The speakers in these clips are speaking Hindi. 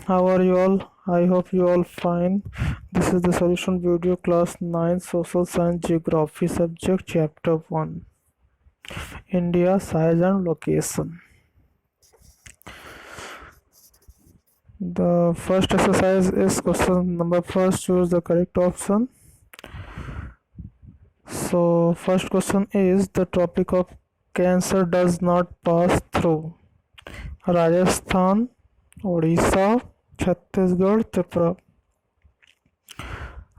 How are you all? I hope you all fine. This is the solution video class 9 social science geography subject chapter 1 India size and location. The first exercise is question number first. Choose the correct option. So first question is the tropic of Cancer does not pass through Rajasthan, Odisha, Chhattisgarh, Tripura.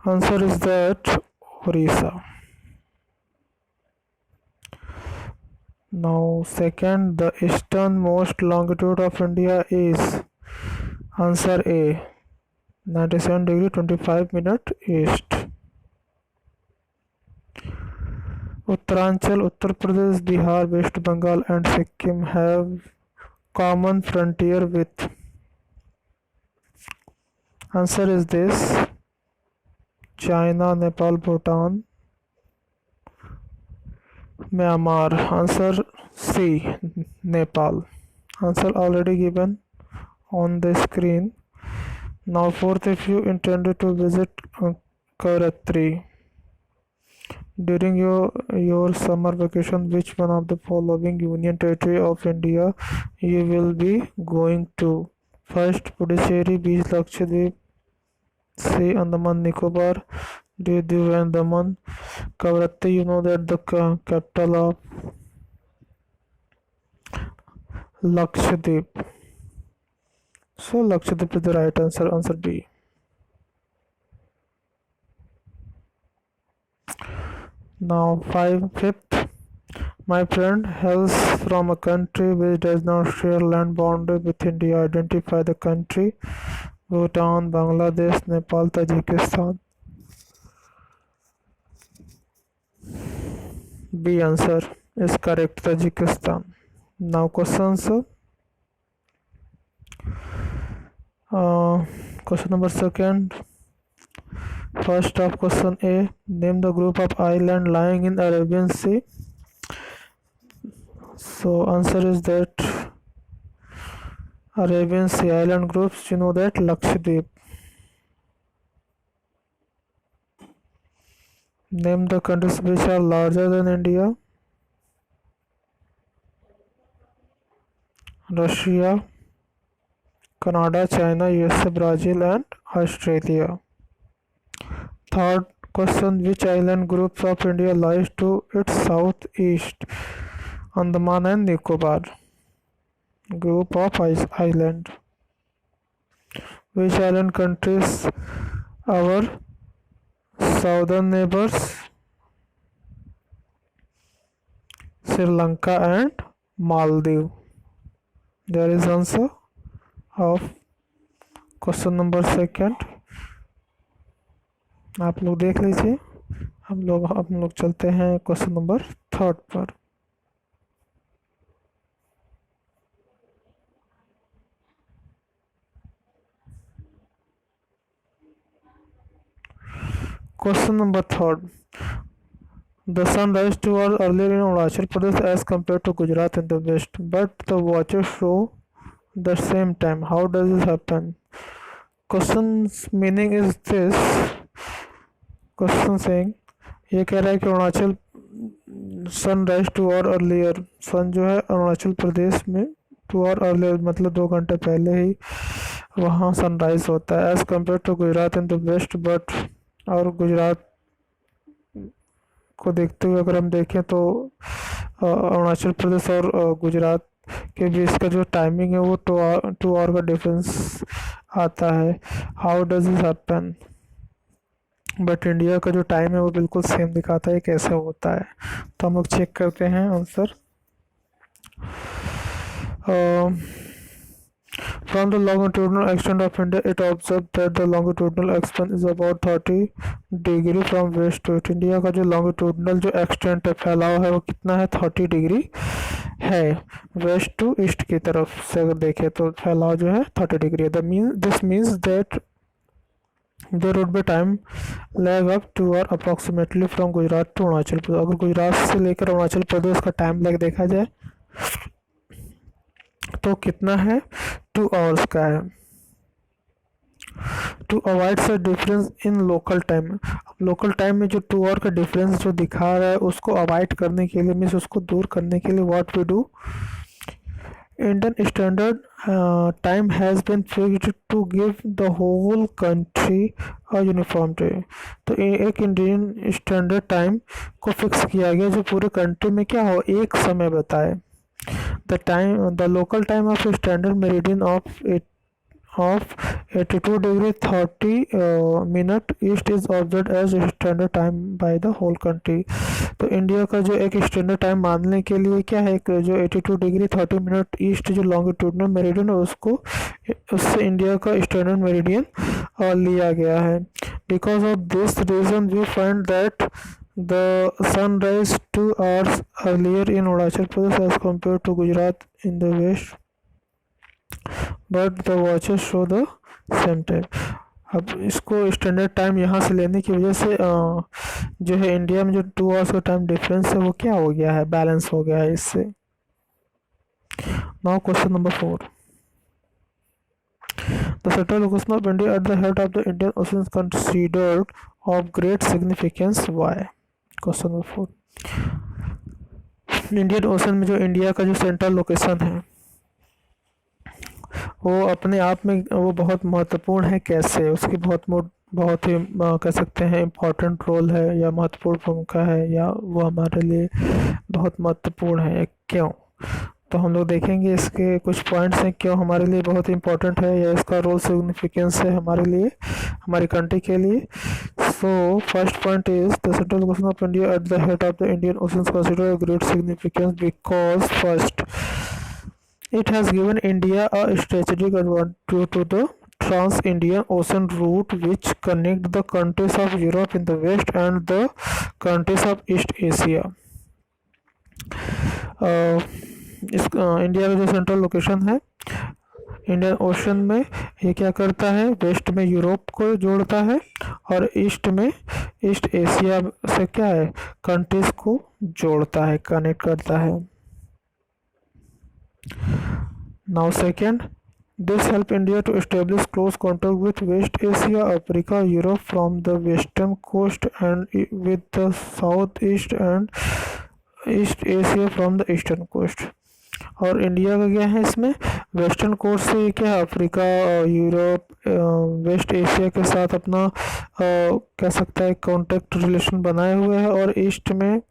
Answer is that Orissa. Now second, the easternmost longitude of India is answer A 97 degree 25 minute east. Uttaranchal, Uttar Pradesh, Bihar, West Bengal and Sikkim have common frontier with. Answer is this China, Nepal, Bhutan, Myanmar. Answer C Nepal. Answer already given on the screen. Now fourth, if you intended to visit Karachi during your summer vacation, which one of the following union territory of India you will be going to? First, Puducherry, B, Lakshadweep, C, Andaman Nicobar, D, Diu and Daman. Karachi, you know that the capital of Lakshadweep. So Lakshadweep is the right answer. Answer B. Now fifth, my friend hails from a country which does not share land boundary with India. Identify the country. Bhutan, Bangladesh, Nepal, Tajikistan. B answer is correct, Tajikistan. Now questions. Question number second. First of question A, name the group of island lying in Arabian Sea. So answer is that Arabian Sea island groups, you know that Lakshadweep. Name the countries which are larger than India. Russia, Canada, China, USA, Brazil and Australia. Third question, which island groups of India lies to its southeast? Andaman and Nicobar. Group of island. Which island countries our southern neighbors? Sri Lanka and Maldives. There is answer of question number second. आप लोग देख लीजिए. हम लोग चलते हैं क्वेश्चन नंबर थर्ड पर. Question number third. The sun rises 2 hours earlier in Arunachal Pradesh as compared to Gujarat in the west, but the watches show the same time. How does this happen? Question's meaning is this. Question saying ये कह रहा है कि Arunachal sun rise 2 hour earlier. Sun जो है अरुणाचल प्रदेश में 2 आवर अर्लियर मतलब 2 घंटे पहले ही वहाँ सनराइज होता है as compare to Gujarat in the west. But और गुजरात को देखते हुए अगर हम देखें तो अरुणाचल प्रदेश और गुजरात के बीच का जो टाइमिंग है वो 2 आवर का डिफरेंस आता है. How does this happen? But India का जो टाइम है वो बिल्कुल सेम दिखाता है. कैसे होता है? तो हम लोग चेक करते हैं answer. From the longitudinal extent of India, it observed that the longitudinal extent is about 30 degree from west to east. India का जो longitudinal जो extent है फैलाव है वो कितना है? 30 डिग्री है वेस्ट टू ईस्ट की तरफ से अगर देखें तो फैलाव जो है 30 डिग्री है. This means that there would be time lag of 2 hour approximately from Gujarat to Arunachal Pradesh. अगर गुजरात से लेकर अरुणाचल प्रदेश का टाइम लैग देखा जाए तो कितना है? 2 आवर्स का है. To avoid such difference in local time. अब लोकल टाइम में जो 2 आवर का डिफरेंस जो दिखा रहा है उसको अवॉइड करने के लिए, मीन्स उसको दूर करने के लिए what we do, Indian standard time has been fixed to give the whole country a uniform day. तो एक इंडियन स्टैंडर्ड टाइम को फिक्स किया गया जो पूरे कंट्री में क्या हो, एक समय बताए। The local time of standard meridian of 82 degree 30 minute east is observe as standard time by the whole country. तो इंडिया का जो एक स्टैंडर्ड टाइम मानने के लिए क्या है कि जो 82 डिग्री 30 मिनट ईस्ट जो लॉन्गिट्यूडनल मेरिडियन है उसको, उससे इंडिया का स्टैंडर्ड मेरिडियन लिया गया है। Because of this reason we find that the sunrise 2 hours earlier in Arunachal Pradesh as compare to Gujarat in the west, but the watches show the same time. अब इसको स्टैंडर्ड टाइम यहाँ से लेने की वजह से जो है इंडिया में जो 2 hours का टाइम डिफरेंस है वो क्या हो गया है, बैलेंस हो गया है इससे। Now question number 4, the central location of India at the head of the Indian ocean is considered of great significance why. Question number 4, Indian ocean में जो इंडिया का जो सेंट्रल लोकेशन है वो अपने आप में वो बहुत महत्वपूर्ण है। कैसे, उसकी बहुत ही कह सकते हैं इम्पोर्टेंट रोल है या महत्वपूर्ण भूमिका है, या वो हमारे लिए बहुत महत्वपूर्ण है, क्यों? तो हम लोग देखेंगे इसके कुछ पॉइंट्स हैं क्यों हमारे लिए बहुत इम्पोर्टेंट है या इसका रोल सिग्निफिकेंस है हमारे लिए, हमारी कंट्री के लिए। So first point is the central location of India at the head of the Indian ocean consider great significance because first it has given India a strategic advantage to the Trans-Indian Ocean route which connect the countries of Europe in the west and the countries of East Asia। India का जो सेंट्रल लोकेशन है इंडियन ओशन में, ये क्या करता है, वेस्ट में यूरोप को जोड़ता है और ईस्ट में ईस्ट एशिया से क्या है, कंट्रीज को जोड़ता है, कनेक्ट करता है। Now second, this help India to establish close contact with West Asia, Africa, Europe from the western coast and with the southeast and East Asia from the eastern coast। और इंडिया का क्या है इसमें, वेस्टर्न कोस्ट से क्या है, अफ्रीका, यूरोप, वेस्ट एशिया के साथ अपना कह सकता है कॉन्टेक्ट रिलेशन बनाए हुए है, और ईस्ट में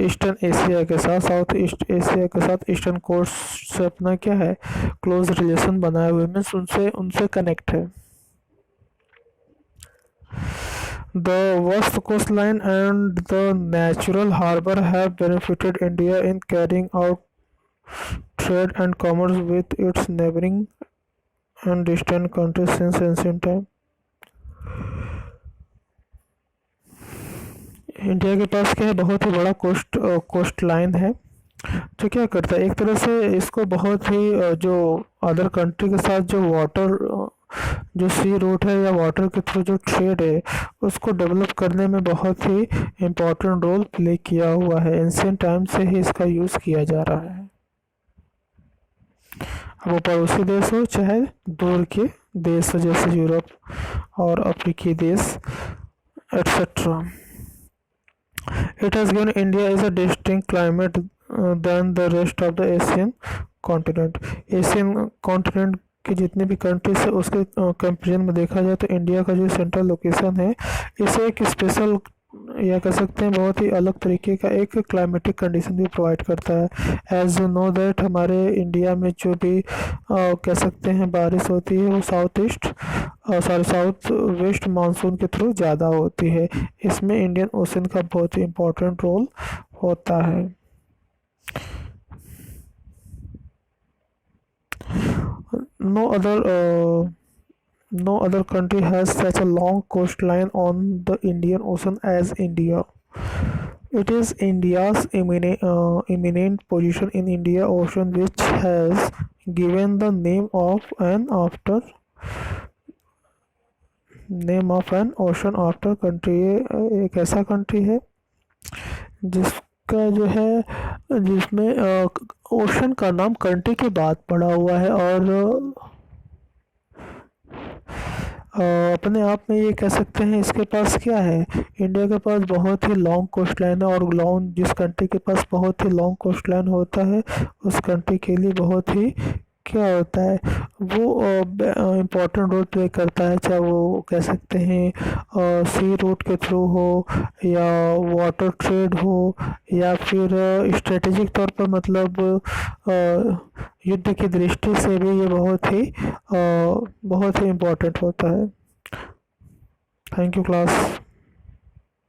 ईस्टर्न एशिया के साथ, साउथ ईस्ट एशिया के साथ ईस्टर्न कोस्ट से अपना क्या है क्लोज रिलेशन बनाए हुए, मीन्स उनसे कनेक्ट है। The west coast line and the natural harbour have benefited India in carrying out trade and commerce with its neighbouring and distant countries since ancient time. India के पास क्या है, बहुत ही बड़ा कोस्ट लाइन है जो क्या करता है, एक तरह से इसको बहुत ही जो अदर कंट्री के साथ जो वाटर जो सी रूट है या वाटर के थ्रू जो ट्रेड है उसको डेवलप करने में बहुत ही इम्पोर्टेंट रोल प्ले किया हुआ है। एंशिएंट टाइम से ही इसका यूज़ किया जा रहा है। अब वो पड़ोसी देश हो चाहे दूर के देश हो जैसे यूरोप और अफ्रीकी देश etcetera. It has given India is a distinct climate than the rest of the Asian continent। Asian continent की जितनी भी कंट्रीज है उसके कंपेरिजन में देखा जाए तो इंडिया का जो सेंट्रल लोकेशन है इसे एक स्पेशल या कह सकते हैं बहुत ही अलग तरीके का एक क्लाइमेटिक कंडीशन भी प्रोवाइड करता है। एज यू नो दैट हमारे इंडिया में जो भी कह सकते हैं बारिश होती है वो साउथ वेस्ट मानसून के थ्रू ज़्यादा होती है। इसमें इंडियन ओशन का बहुत ही इम्पोर्टेंट रोल होता है। No other country has such a long coastline on the Indian Ocean as India। It is India's eminent position in Indian Ocean which has given the name of an ocean after country। एक ऐसा कंट्री है जिसका जो है जिसमें ओशन का नाम कंट्री के बाद पड़ा हुआ है, और अपने आप में ये कह सकते हैं इसके पास क्या है, इंडिया के पास बहुत ही लॉन्ग कोस्ट लाइन है, और लॉन्ग जिस कंट्री के पास बहुत ही लॉन्ग कोस्ट लाइन होता है उस कंट्री के लिए बहुत ही क्या होता है, वो इम्पोर्टेंट रोल प्ले करता है, चाहे वो कह सकते हैं सी रूट के थ्रू हो या वाटर ट्रेड हो या फिर स्ट्रेटेजिक तौर पर, मतलब युद्ध की दृष्टि से भी ये बहुत ही इम्पोर्टेंट होता है। Thank you class.